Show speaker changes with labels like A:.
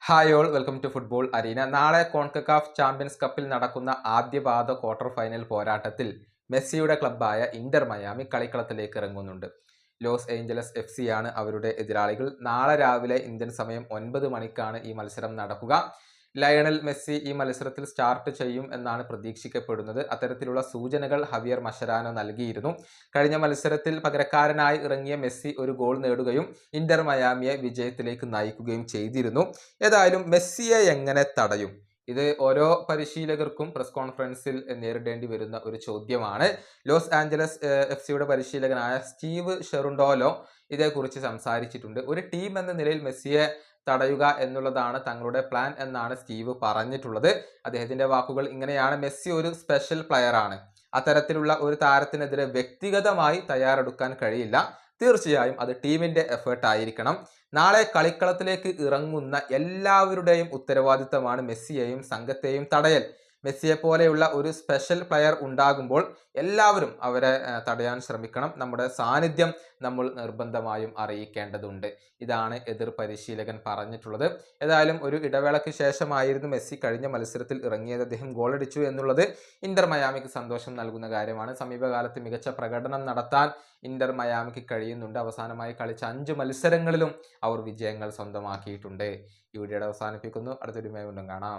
A: Hi all, welcome to football arena. നാളെ CONCACAF champions കപ്പിൽ നടക്കുന്ന ആദ്യ പാദ ക്വാർട്ടർ ഫൈനൽ പോരാട്ടത്തിൽ മെസ്സിയുടെ ക്ലബ്ബായ ഇന്റർ മയാമി കളിക്കളത്തിലേക്ക് ഇറങ്ങുന്നുണ്ട്. ലോസ് ഏഞ്ചലസ് FC ആണ് അവരുടെ എതിരാളികൾ. നാളെ രാവിലെ ഇന്ത്യൻ സമയം 9 മണിക്കാണ് ഈ മത്സരം നടക്കുക. ലയണൽ മെസ്സി ഈ മത്സരത്തിൽ സ്റ്റാർട്ട് ചെയ്യും എന്നാണ് പ്രതീക്ഷിക്കപ്പെടുന്നത്. അത്തരത്തിലുള്ള സൂചനകൾ ഹവിയർ മഷരാനോ നൽകിയിരുന്നു. കഴിഞ്ഞ മത്സരത്തിൽ പകരക്കാരനായി ഇറങ്ങിയ മെസ്സി ഒരു ഗോൾ നേടുകയും ഇന്റർ മയാമിയെ വിജയത്തിലേക്ക് നയിക്കുകയും ചെയ്തിരുന്നു. ഏതായാലും മെസ്സിയെ എങ്ങനെ തടയും? ഇത് ഓരോ പരിശീലകർക്കും പ്രസ് കോൺഫറൻസിൽ നേരിടേണ്ടി വരുന്ന ഒരു ചോദ്യമാണ്. ലോസ് ആഞ്ചലസ് FC പരിശീലകനായ സ്റ്റീവ് ഷെറുണ്ടോലോ ഇതേക്കുറിച്ച് സംസാരിച്ചിട്ടുണ്ട്. ഒരു ടീം എന്ന നിലയിൽ മെസ്സിയെ തടയുക എന്നുള്ളതാണ് തങ്ങളുടെ പ്ലാൻ എന്നാണ് സ്റ്റീവ് പറഞ്ഞിട്ടുള്ളത്. അദ്ദേഹത്തിന്റെ വാക്കുകൾ ഇങ്ങനെയാണ്: മെസ്സി ഒരു സ്പെഷ്യൽ പ്ലെയർ ആണ്. അത്തരത്തിലുള്ള ഒരു താരത്തിനെതിരെ വ്യക്തിഗതമായി തയ്യാറെടുക്കാൻ കഴിയില്ല. തീർച്ചയായും അത് ടീമിന്റെ എഫേർട്ട് ആയിരിക്കണം. നാളെ കളിക്കളത്തിലേക്ക് ഇറങ്ങുന്ന എല്ലാവരുടെയും ഉത്തരവാദിത്തമാണ് മെസ്സിയെയും സംഘത്തെയും തടയൽ. മെസ്സിയെ പോലെയുള്ള ഒരു സ്പെഷ്യൽ പ്ലെയർ ഉണ്ടാകുമ്പോൾ എല്ലാവരും അവരെ തടയാൻ ശ്രമിക്കണം. നമ്മുടെ സാന്നിധ്യം നമ്മൾ നിർബന്ധമായും അറിയിക്കേണ്ടതുണ്ട്. ഇതാണ് എതിർ പരിശീലകൻ പറഞ്ഞിട്ടുള്ളത്. ഏതായാലും ഒരു ഇടവേളയ്ക്ക് ശേഷമായിരുന്നു മെസ്സി കഴിഞ്ഞ മത്സരത്തിൽ ഇറങ്ങിയത്. അദ്ദേഹം ഗോളടിച്ചു എന്നുള്ളത് ഇന്റർ മയാമിക്ക് സന്തോഷം നൽകുന്ന കാര്യമാണ്. സമീപകാലത്ത് മികച്ച പ്രകടനം നടത്താൻ ഇന്റർ മയാമിക്ക് കഴിയുന്നുണ്ട്. അവസാനമായി കളിച്ച 5 മത്സരങ്ങളിലും അവർ വിജയങ്ങൾ സ്വന്തമാക്കിയിട്ടുണ്ട്. ഈ വീഡിയോയുടെ അവസാനിപ്പിക്കുന്നു. അടുത്തൊരു വീണ്ടും കാണാം.